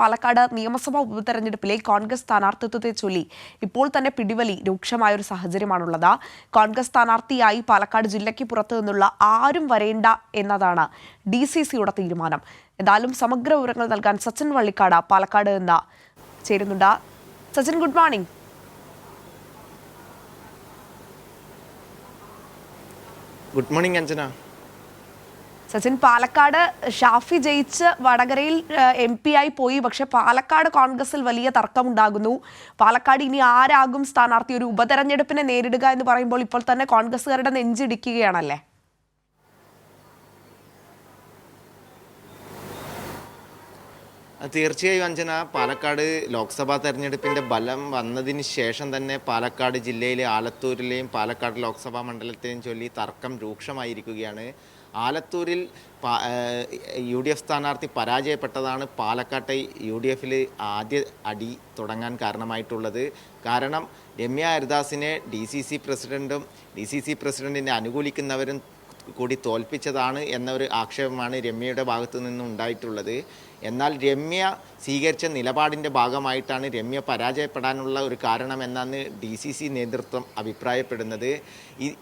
പാലക്കാട് നിയമസഭാ ഉപതെരഞ്ഞെടുപ്പിലെ കോൺഗ്രസ് സ്ഥാനാർത്ഥിത്വത്തെ ചൊല്ലി ഇപ്പോൾ തന്നെ പിടിവലി രൂക്ഷമായൊരു സാഹചര്യമാണുള്ളത്. കോൺഗ്രസ് സ്ഥാനാർത്ഥിയായി പാലക്കാട് ജില്ലയ്ക്ക് പുറത്തു നിന്നുള്ള ആരും വരേണ്ട എന്നതാണ് DCCയുടെ തീരുമാനം. എന്തായാലും സമഗ്ര വിവരങ്ങൾ നൽകാൻ സച്ചിൻ വള്ളിക്കാട് പാലക്കാട് നിന്ന് ചേരുന്നുണ്ട്. Sachin, good morning. Good morning Anjana. Sachin, Palakkad Shafi ജയിച്ച് വടകരയിൽ MP ആയി പോയി. പക്ഷെ പാലക്കാട് കോൺഗ്രസിൽ വലിയ തർക്കമുണ്ടാകുന്നു. പാലക്കാട് ഇനി ആരാകും സ്ഥാനാർത്ഥി? ഒരു ഉപതെരഞ്ഞെടുപ്പിനെ നേരിടുക എന്ന് പറയുമ്പോൾ ഇപ്പോൾ തന്നെ കോൺഗ്രസുകാരുടെ നെഞ്ചിടിക്കുകയാണല്ലേ? തീർച്ചയായും അഞ്ജന, പാലക്കാട് ലോക്സഭാ തെരഞ്ഞെടുപ്പിൻ്റെ ഫലം വന്നതിന് ശേഷം തന്നെ പാലക്കാട് ജില്ലയിലെ ആലത്തൂരിലെയും പാലക്കാട് ലോക്സഭാ മണ്ഡലത്തെയും ചൊല്ലി തർക്കം രൂക്ഷമായിരിക്കുകയാണ്. ആലത്തൂരിൽ UDF സ്ഥാനാർത്ഥി പരാജയപ്പെട്ടതാണ് പാലക്കാട്ടെ UDFിൽ ആദ്യ അടി തുടങ്ങാൻ കാരണമായിട്ടുള്ളത്. കാരണം രമ്യ ഹരിദാസിനെ DCC പ്രസിഡൻറ്റും DCC പ്രസിഡൻറ്റിനെ അനുകൂലിക്കുന്നവരും കൂടി തോൽപ്പിച്ചതാണ് എന്നൊരു ആക്ഷേപമാണ് രമ്യയുടെ ഭാഗത്തു നിന്നും ഉണ്ടായിട്ടുള്ളത്. എന്നാൽ രമ്യ സ്വീകരിച്ച നിലപാടിൻ്റെ ഭാഗമായിട്ടാണ് രമ്യ പരാജയപ്പെടാനുള്ള ഒരു കാരണമെന്നാണ് DCC നേതൃത്വം അഭിപ്രായപ്പെടുന്നത്.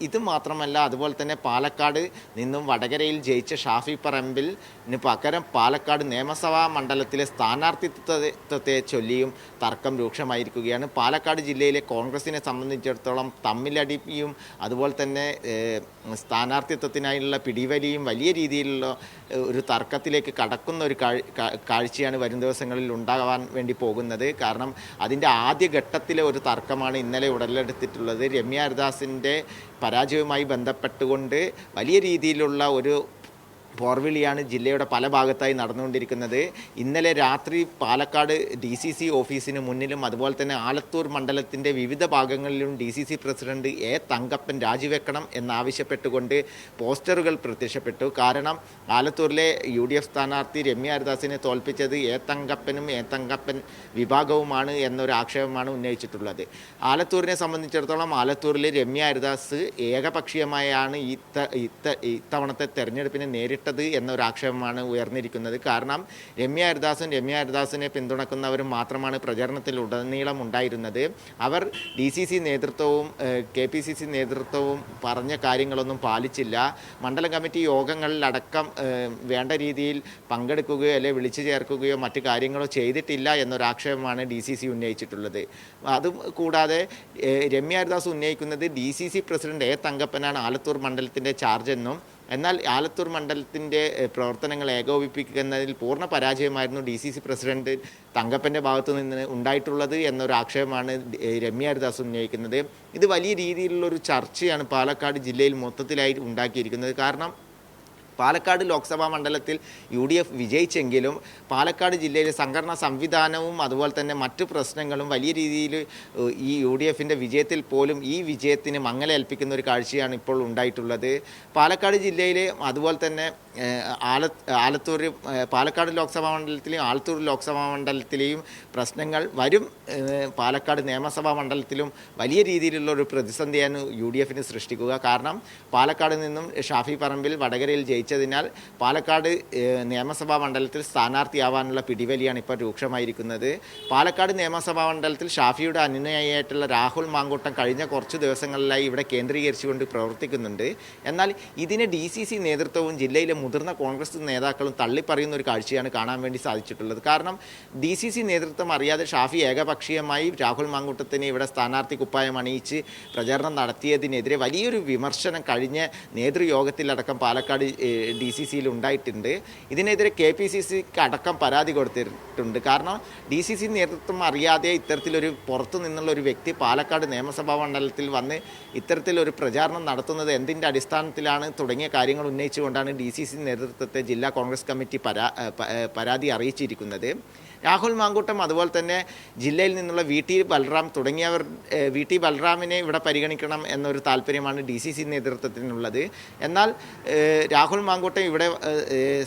ഇത് മാത്രമല്ല, അതുപോലെ തന്നെ പാലക്കാട് നിന്നും വടകരയിൽ ജയിച്ച ഷാഫി പറമ്പിലിന് പകരം പാലക്കാട് നിയമസഭാ മണ്ഡലത്തിലെ സ്ഥാനാർത്ഥിത്വത്തെ ചൊല്ലിയും തർക്കം രൂക്ഷമായിരിക്കുകയാണ്. പാലക്കാട് ജില്ലയിലെ കോൺഗ്രസിനെ സംബന്ധിച്ചിടത്തോളം തമ്മിലടിയും അതുപോലെ തന്നെ സ്ഥാനാർത്ഥിത്വത്തിനായുള്ള പിടിവലിയും വലിയ രീതിയിലുള്ള ഒരു തർക്കത്തിലേക്ക് കടക്കുന്ന ഒരു കാഴ്ചയാണ് വരും ദിവസങ്ങളിൽ ഉണ്ടാകാൻ വേണ്ടി പോകുന്നത്. കാരണം അതിൻ്റെ ആദ്യ ഘട്ടത്തിലെ ഒരു തർക്കമാണ് ഇന്നലെ ഉടലെടുത്തിട്ടുള്ളത്. രമ്യ ഹരിദാസിൻ്റെ പരാജയവുമായി ബന്ധപ്പെട്ടുകൊണ്ട് വലിയ രീതിയിലുള്ള ഒരു പോർവിളിയാണ് ജില്ലയുടെ പല ഭാഗത്തായി നടന്നുകൊണ്ടിരിക്കുന്നത്. ഇന്നലെ രാത്രി പാലക്കാട് DCC ഓഫീസിന് മുന്നിലും അതുപോലെ തന്നെ ആലത്തൂർ മണ്ഡലത്തിൻ്റെ വിവിധ ഭാഗങ്ങളിലും DCC പ്രസിഡന്റ് തങ്കപ്പൻ രാജിവെക്കണം എന്നാവശ്യപ്പെട്ടുകൊണ്ട് പോസ്റ്ററുകൾ പ്രത്യക്ഷപ്പെട്ടു. കാരണം ആലത്തൂരിലെ UDF സ്ഥാനാർത്ഥി രമ്യ ഹരിദാസിനെ തോൽപ്പിച്ചത് തങ്കപ്പനും തങ്കപ്പൻ വിഭാഗവുമാണ് എന്നൊരു ആക്ഷേപമാണ് ഉന്നയിച്ചിട്ടുള്ളത്. ആലത്തൂരിനെ സംബന്ധിച്ചിടത്തോളം ആലത്തൂരിലെ രമ്യ ഹരിദാസ് ഏകപക്ഷീയമായാണ് ഇത്തവണത്തെ തെരഞ്ഞെടുപ്പിനെ നേരിട്ട് എന്നൊരാക്ഷേപമാണ് ഉയർന്നിരിക്കുന്നത്. കാരണം രമ്യ ഹരിദാസിനെ പിന്തുണക്കുന്നവരും മാത്രമാണ് പ്രചരണത്തിൽ ഉടനീളം ഉണ്ടായിരുന്നത്. അവർ DCC നേതൃത്വവും KPCC നേതൃത്വവും പറഞ്ഞ കാര്യങ്ങളൊന്നും പാലിച്ചില്ല. മണ്ഡലം കമ്മിറ്റി യോഗങ്ങളിലടക്കം വേണ്ട രീതിയിൽ പങ്കെടുക്കുകയോ അല്ലെങ്കിൽ വിളിച്ചു ചേർക്കുകയോ മറ്റു കാര്യങ്ങളോ ചെയ്തിട്ടില്ല എന്നൊരാക്ഷേപമാണ് DCC ഉന്നയിച്ചിട്ടുള്ളത്. അതും കൂടാതെ രമ്യ ഹരിദാസ് ഉന്നയിക്കുന്നത് DCC പ്രസിഡന്റ് തങ്കപ്പനാണ് ആലത്തൂർ മണ്ഡലത്തിൻ്റെ ചാർജ് എന്നും, എന്നാൽ ആലത്തൂർ മണ്ഡലത്തിൻ്റെ പ്രവർത്തനങ്ങൾ ഏകോപിപ്പിക്കുന്നതിൽ പൂർണ്ണ പരാജയമായിരുന്നു DCC പ്രസിഡന്റ് തങ്കപ്പൻ്റെ ഭാഗത്തു നിന്ന് ഉണ്ടായിട്ടുള്ളത് എന്നൊരു ആക്ഷേപമാണ് രമ്യ ഹരിദാസ് ഉന്നയിക്കുന്നത്. ഇത് വലിയ രീതിയിലുള്ളൊരു ചർച്ചയാണ് പാലക്കാട് ജില്ലയിൽ മൊത്തത്തിലായി ഉണ്ടാക്കിയിരിക്കുന്നത്. കാരണം പാലക്കാട് ലോക്സഭാ മണ്ഡലത്തിൽ UDF വിജയിച്ചെങ്കിലും പാലക്കാട് ജില്ലയിലെ സംഘടനാ സംവിധാനവും അതുപോലെ തന്നെ മറ്റു പ്രശ്നങ്ങളും വലിയ രീതിയിൽ ഈ UDFിൻ്റെ വിജയത്തിൽ പോലും ഈ വിജയത്തിന് മങ്ങലേൽപ്പിക്കുന്ന ഒരു കാഴ്ചയാണ് ഇപ്പോൾ ഉണ്ടായിട്ടുള്ളത്. പാലക്കാട് ജില്ലയിലെ അതുപോലെ തന്നെ ആലത്തൂർ പാലക്കാട് ലോക്സഭാ മണ്ഡലത്തിലെയും ആലത്തൂർ ലോക്സഭാ മണ്ഡലത്തിലെയും പ്രശ്നങ്ങൾ വരും പാലക്കാട് നിയമസഭാ മണ്ഡലത്തിലും വലിയ രീതിയിലുള്ള ഒരു പ്രതിസന്ധിയാണ് UDFിന് സൃഷ്ടിക്കുക. കാരണം പാലക്കാട് നിന്നും ഷാഫി പറമ്പിൽ വടകരയിൽ ജയിച്ചതിനാൽ പാലക്കാട് നിയമസഭാ മണ്ഡലത്തിൽ സ്ഥാനാർത്ഥിയാവാനുള്ള പിടിവലിയാണ് ഇപ്പോൾ രൂക്ഷമായിരിക്കുന്നത്. പാലക്കാട് നിയമസഭാ മണ്ഡലത്തിൽ ഷാഫിയുടെ അനുയായിയായിട്ടുള്ള രാഹുൽ മാങ്കൂട്ടം കഴിഞ്ഞ കുറച്ച് ദിവസങ്ങളിലായി ഇവിടെ കേന്ദ്രീകരിച്ചുകൊണ്ട് പ്രവർത്തിക്കുന്നുണ്ട്. എന്നാൽ ഇതിനെ DCC നേതൃത്വവും ജില്ലയിലെ മുതിർന്ന കോൺഗ്രസ് നേതാക്കളും തള്ളിപ്പറയുന്ന ഒരു കാഴ്ചയാണ് കാണാൻ വേണ്ടി സാധിച്ചിട്ടുള്ളത്. കാരണം DCC നേതൃത്വം അറിയാതെ ഷാഫി ഏകപക്ഷീയമായി രാഹുൽ മാങ്കൂട്ടത്തിനെ ഇവിടെ സ്ഥാനാർത്ഥി കുപ്പായം അണിയിച്ച് പ്രചരണം നടത്തിയതിനെതിരെ വലിയൊരു വിമർശനം കഴിഞ്ഞ നേതൃയോഗത്തിലടക്കം പാലക്കാട് DCCയിൽ ഉണ്ടായിട്ടുണ്ട്. ഇതിനെതിരെ KPCCക്ക് അടക്കം പരാതി കൊടുത്തിട്ടുണ്ട്. കാരണം DCC നേതൃത്വം അറിയാതെ ഇത്തരത്തിലൊരു പുറത്തു നിന്നുള്ള ഒരു വ്യക്തി പാലക്കാട് നിയമസഭാ മണ്ഡലത്തിൽ വന്ന് ഇത്തരത്തിലൊരു പ്രചാരണം നടത്തുന്നത് എന്തിൻ്റെ അടിസ്ഥാനത്തിലാണ് തുടങ്ങിയ കാര്യങ്ങൾ ഉന്നയിച്ചുകൊണ്ടാണ് DCC നേതൃത്വത്തെ ജില്ലാ കോൺഗ്രസ് കമ്മിറ്റി പരാതി അറിയിച്ചിരിക്കുന്നത്. രാഹുൽ മാങ്കൂട്ടം അതുപോലെ തന്നെ ജില്ലയിൽ നിന്നുള്ള VT ബൽറാം തുടങ്ങിയവർ VT ബൽറാമിനെ ഇവിടെ പരിഗണിക്കണം എന്നൊരു താല്പര്യമാണ് DCC നേതൃത്വത്തിനുള്ളത്. എന്നാൽ രാഹുൽ മാങ്കൂട്ടം ഇവിടെ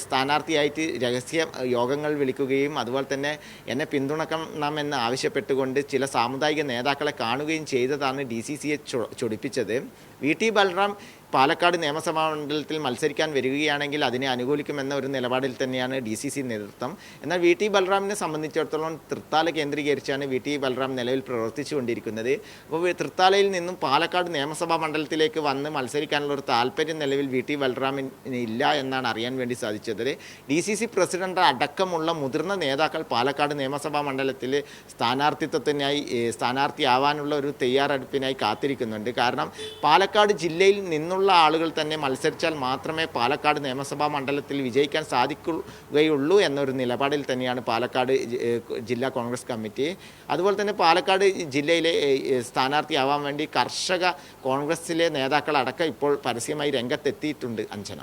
സ്ഥാനാർത്ഥിയായിട്ട് രഹസ്യ യോഗങ്ങൾ വിളിക്കുകയും അതുപോലെ തന്നെ എന്നെ പിന്തുണക്കണമെന്ന് ആവശ്യപ്പെട്ടുകൊണ്ട് ചില സാമുദായിക നേതാക്കളെ കാണുകയും ചെയ്തതാണ് DCCയെ ചൊടിപ്പിച്ചത്. VT ബൽറാം പാലക്കാട് നിയമസഭാ മണ്ഡലത്തിൽ മത്സരിക്കാൻ വരികയാണെങ്കിൽ അതിനെ അനുകൂലിക്കുമെന്ന ഒരു നിലപാടിൽ തന്നെയാണ് DCC നേതൃത്വം. എന്നാൽ VT ബൽറാമിനെ സംബന്ധിച്ചിടത്തോളം തൃത്താല കേന്ദ്രീകരിച്ചാണ് VT ബൽറാം നിലവിൽ പ്രവർത്തിച്ചുകൊണ്ടിരിക്കുന്നത്. അപ്പോൾ തൃത്താലയിൽ നിന്നും പാലക്കാട് നിയമസഭാ മണ്ഡലത്തിലേക്ക് വന്ന് മത്സരിക്കാനുള്ള ഒരു താല്പര്യം നിലവിൽ VT ബൽറാമിന് ഇല്ല എന്നാണ് അറിയാൻ വേണ്ടി സാധിച്ചത്. DCC പ്രസിഡന്റ് അടക്കമുള്ള മുതിർന്ന നേതാക്കൾ പാലക്കാട് നിയമസഭാ മണ്ഡലത്തിൽ സ്ഥാനാർത്ഥിയാവാനുള്ള ഒരു തയ്യാറെടുപ്പിനായി കാത്തിരിക്കുന്നുണ്ട്. കാരണം പാലക്കാട് ജില്ലയിൽ നിന്നുള്ള ആളുകൾ തന്നെ മത്സരിച്ചാൽ മാത്രമേ പാലക്കാട് നിയമസഭാ മണ്ഡലത്തിൽ വിജയിക്കാൻ സാധിക്കുകയുള്ളൂ എന്നൊരു നിലപാടിൽ തന്നെയാണ് പാലക്കാട് ജില്ലാ കോൺഗ്രസ് കമ്മിറ്റി. അതുപോലെ തന്നെ പാലക്കാട് ജില്ലയിലെ സ്ഥാനാർത്ഥിയാവാൻ വേണ്ടി കർഷക കോൺഗ്രസിലെ നേതാക്കളടക്കം ഇപ്പോൾ പരസ്യമായി രംഗത്തെത്തിയിട്ടുണ്ട്. അഞ്ജന.